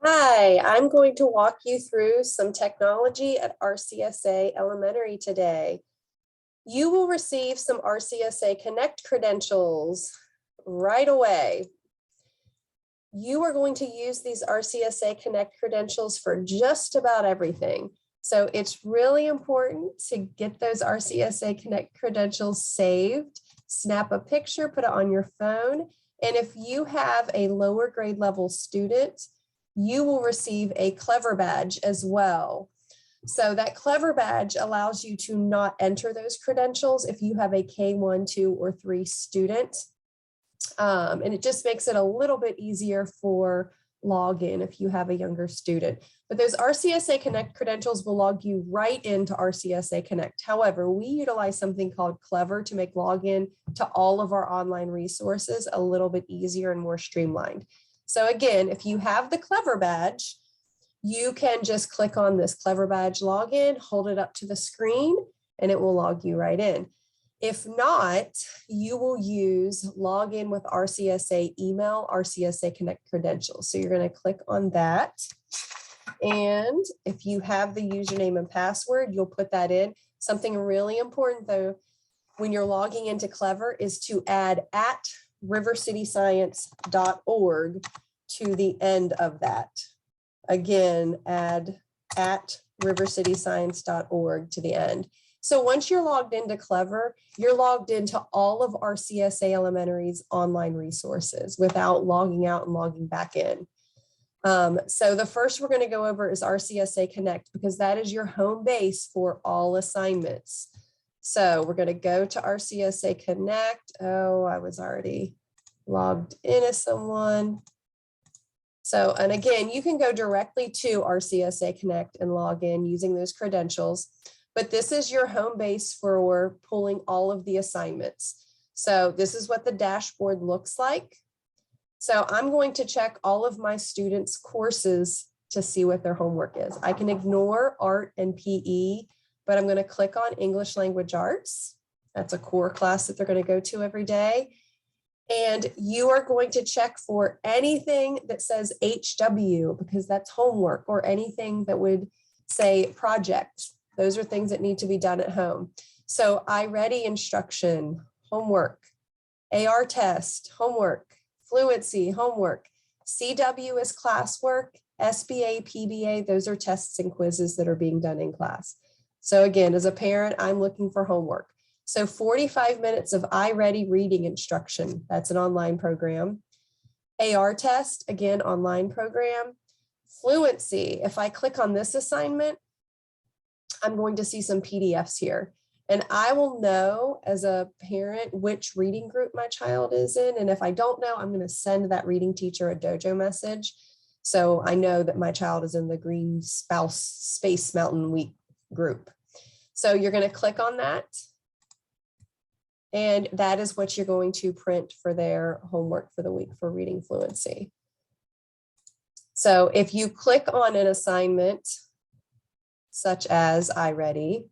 Hi, I'm going to walk you through some technology at RCSA Elementary today. You will receive some RCSA Connect credentials right away. You are going to use these RCSA Connect credentials for just about everything. So it's really important to get those RCSA Connect credentials saved, snap a picture, put it on your phone. And if you have a lower grade level student, you will receive a Clever badge as well. So that Clever badge allows you to not enter those credentials if you have a K1, 2, or 3 student. And it just makes it a little bit easier for login if you have a younger student. But those RCSA Connect credentials will log you right into RCSA Connect. However, we utilize something called Clever to make login to all of our online resources a little bit easier and more streamlined. So again, if you have the Clever badge, you can just click on this Clever badge login, hold it up to the screen, and it will log you right in. If not, you will use login with RCSA email, RCSA Connect credentials. So you're going to click on that. And if you have the username and password, you'll put that in. Something really important though, when you're logging into Clever is to add @rivercityscience.org to the end of that. Again, add @rivercityscience.org to the end. So once you're logged into Clever, you're logged into all of RCSA Elementary's online resources without logging out and logging back in. So the first we're going to go over is RCSA Connect, because that is your home base for all assignments. So we're going to go to RCSA Connect. Oh, I was already logged in as someone. So, and again, you can go directly to RCSA Connect and log in using those credentials, but this is your home base for pulling all of the assignments. So this is what the dashboard looks like. So I'm going to check all of my students' courses to see what their homework is. I can ignore art and PE, but I'm going to click on English Language Arts. That's a core class that they're going to go to every day. And you are going to check for anything that says HW, because that's homework, or anything that would say project. Those are things that need to be done at home. So iReady instruction, homework, AR test, homework, fluency, homework, CW is classwork, SBA, PBA, those are tests and quizzes that are being done in class. So again, as a parent, I'm looking for homework. So 45 minutes of iReady reading instruction, that's an online program. AR test, again, online program. Fluency, if I click on this assignment, I'm going to see some PDFs here. And I will know as a parent which reading group my child is in. And if I don't know, I'm going to send that reading teacher a dojo message. So I know that my child is in the Green Spouse Space Mountain Week group. So you're going to click on that. And that is what you're going to print for their homework for the week for reading fluency. So if you click on an assignment, such as iReady,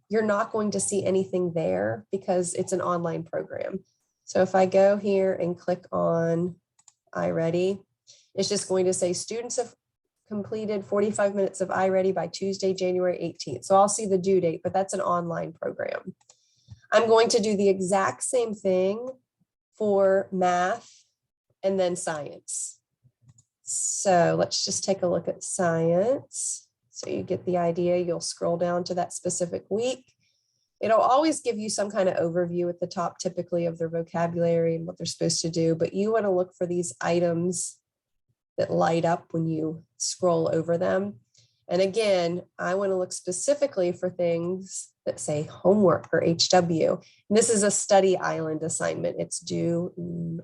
you're not going to see anything there because it's an online program. So if I go here and click on iReady, it's just going to say students have completed 45 minutes of iReady by Tuesday, January 18th. So I'll see the due date, but that's an online program. I'm going to do the exact same thing for math and then science. So let's just take a look at science. So you get the idea, you'll scroll down to that specific week. It'll always give you some kind of overview at the top, typically of their vocabulary and what they're supposed to do, but you want to look for these items that light up when you scroll over them. And again, I want to look specifically for things that say homework or HW. And this is a study island assignment. It's due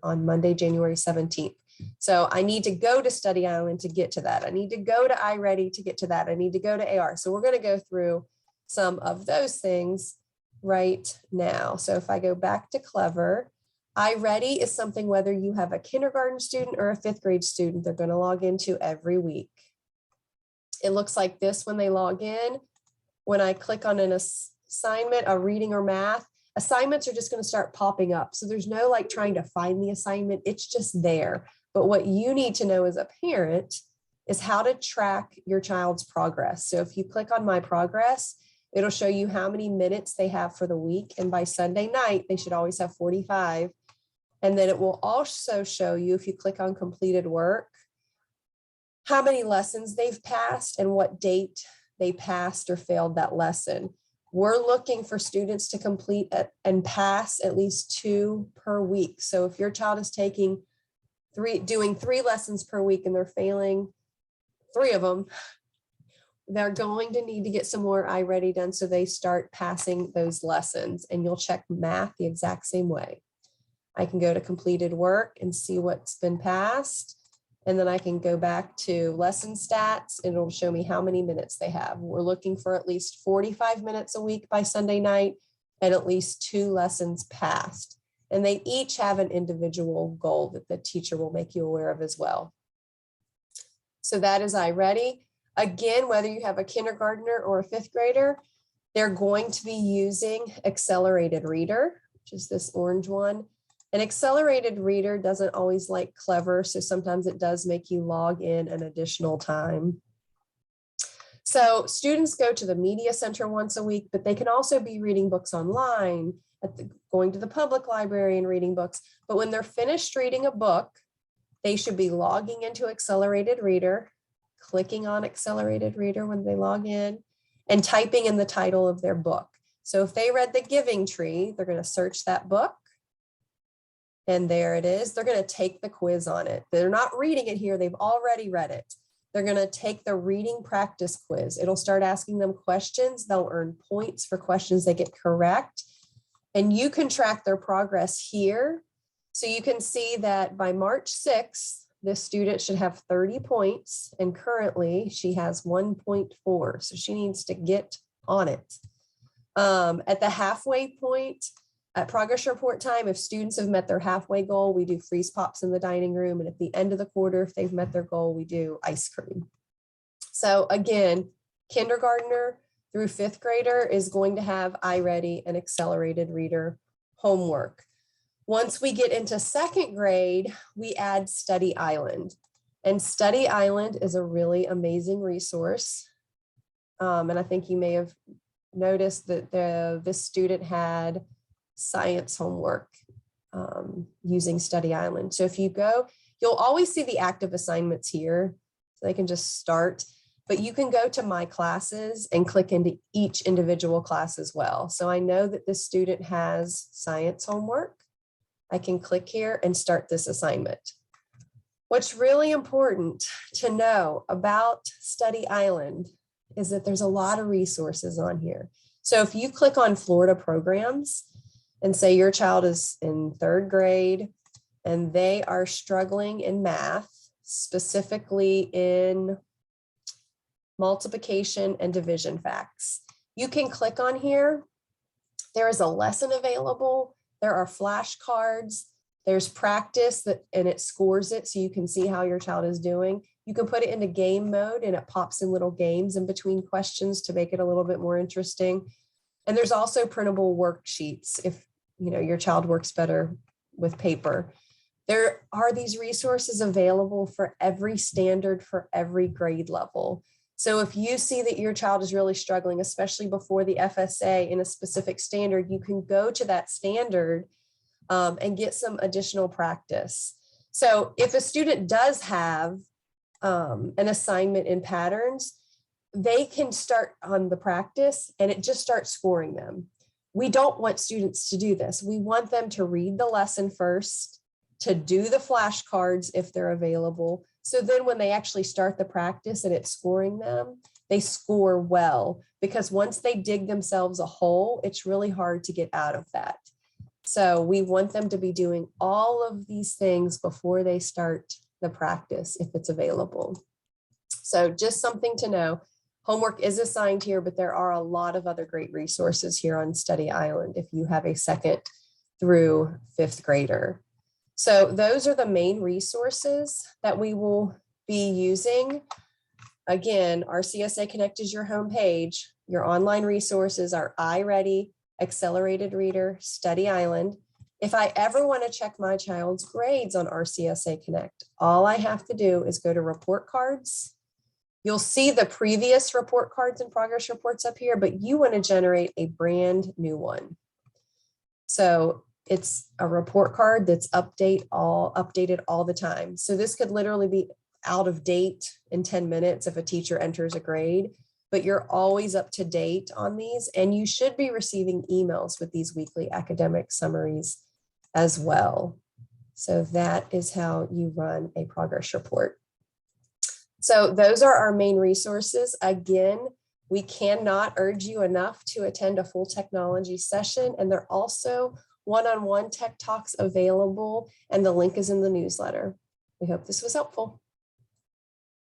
on Monday, January 17th. So I need to go to Study Island to get to that. I need to go to iReady to get to that. I need to go to AR. So we're going to go through some of those things right now. So if I go back to Clever, iReady is something whether you have a kindergarten student or a 5th grade student, they're going to log into every week. It looks like this when they log in. When I click on an assignment, a reading or math, assignments are just going to start popping up. So there's no like trying to find the assignment. It's just there. But what you need to know as a parent is how to track your child's progress. So if you click on My Progress, it'll show you how many minutes they have for the week. And by Sunday night, they should always have 45. And then it will also show you, if you click on Completed Work, how many lessons they've passed and what date they passed or failed that lesson. We're looking for students to complete and pass at least 2 per week. So if your child is doing 3 lessons per week and they're failing 3 of them, they're going to need to get some more iReady done so they start passing those lessons. And you'll check math the exact same way. I can go to Completed Work and see what's been passed. And then I can go back to lesson stats and it'll show me how many minutes they have. We're looking for at least 45 minutes a week by Sunday night and at least 2 lessons passed. And they each have an individual goal that the teacher will make you aware of as well. So that is iReady. Again, whether you have a kindergartner or a 5th grader, they're going to be using Accelerated Reader, which is this orange one. An Accelerated Reader doesn't always like Clever, so sometimes it does make you log in an additional time. So students go to the Media Center once a week, but they can also be reading books online, going to the public library and reading books. But when they're finished reading a book, they should be logging into Accelerated Reader, clicking on Accelerated Reader when they log in, and typing in the title of their book. So if they read The Giving Tree, they're going to search that book. And there it is. They're going to take the quiz on it. They're not reading it here. They've already read it. They're going to take the reading practice quiz. It'll start asking them questions. They'll earn points for questions they get correct. And you can track their progress here. So you can see that by March 6th, this student should have 30 points. And currently she has 1.4. So she needs to get on it. At the halfway point, at progress report time, if students have met their halfway goal, we do freeze pops in the dining room. And at the end of the quarter, if they've met their goal, we do ice cream. So again, kindergartner through 5th grader is going to have iReady and Accelerated Reader homework. Once we get into 2nd grade, we add Study Island. And Study Island is a really amazing resource. And I think you may have noticed that this student had science homework using Study Island. So if you go, you'll always see the active assignments here. So they can just start, but you can go to My Classes and click into each individual class as well. So I know that this student has science homework. I can click here and start this assignment. What's really important to know about Study Island is that there's a lot of resources on here. So if you click on Florida programs, and say your child is in 3rd grade and they are struggling in math, specifically in multiplication and division facts. You can click on here. There is a lesson available. There are flashcards. There's practice and it scores it so you can see how your child is doing. You can put it into game mode and it pops in little games in between questions to make it a little bit more interesting. And there's also printable worksheets if your child works better with paper. There are these resources available for every standard, for every grade level. So if you see that your child is really struggling, especially before the FSA in a specific standard, you can go to that standard and get some additional practice. So if a student does have an assignment in patterns, they can start on the practice and it just starts scoring them. We don't want students to do this. We want them to read the lesson first, to do the flashcards if they're available. So then when they actually start the practice and it's scoring them, they score well, because once they dig themselves a hole, it's really hard to get out of that. So we want them to be doing all of these things before they start the practice if it's available. So just something to know. Homework is assigned here, but there are a lot of other great resources here on Study Island if you have a 2nd through 5th grader. So those are the main resources that we will be using. Again, RCSA Connect is your homepage. Your online resources are iReady, Accelerated Reader, Study Island. If I ever want to check my child's grades on RCSA Connect, all I have to do is go to Report Cards You'll see the previous report cards and progress reports up here, but you want to generate a brand new one. So it's a report card that's updated all the time. So this could literally be out of date in 10 minutes if a teacher enters a grade, but you're always up to date on these, and you should be receiving emails with these weekly academic summaries as well. So that is how you run a progress report. So those are our main resources. Again, we cannot urge you enough to attend a full technology session, and they're also one-on-one tech talks available, and the link is in the newsletter. We hope this was helpful.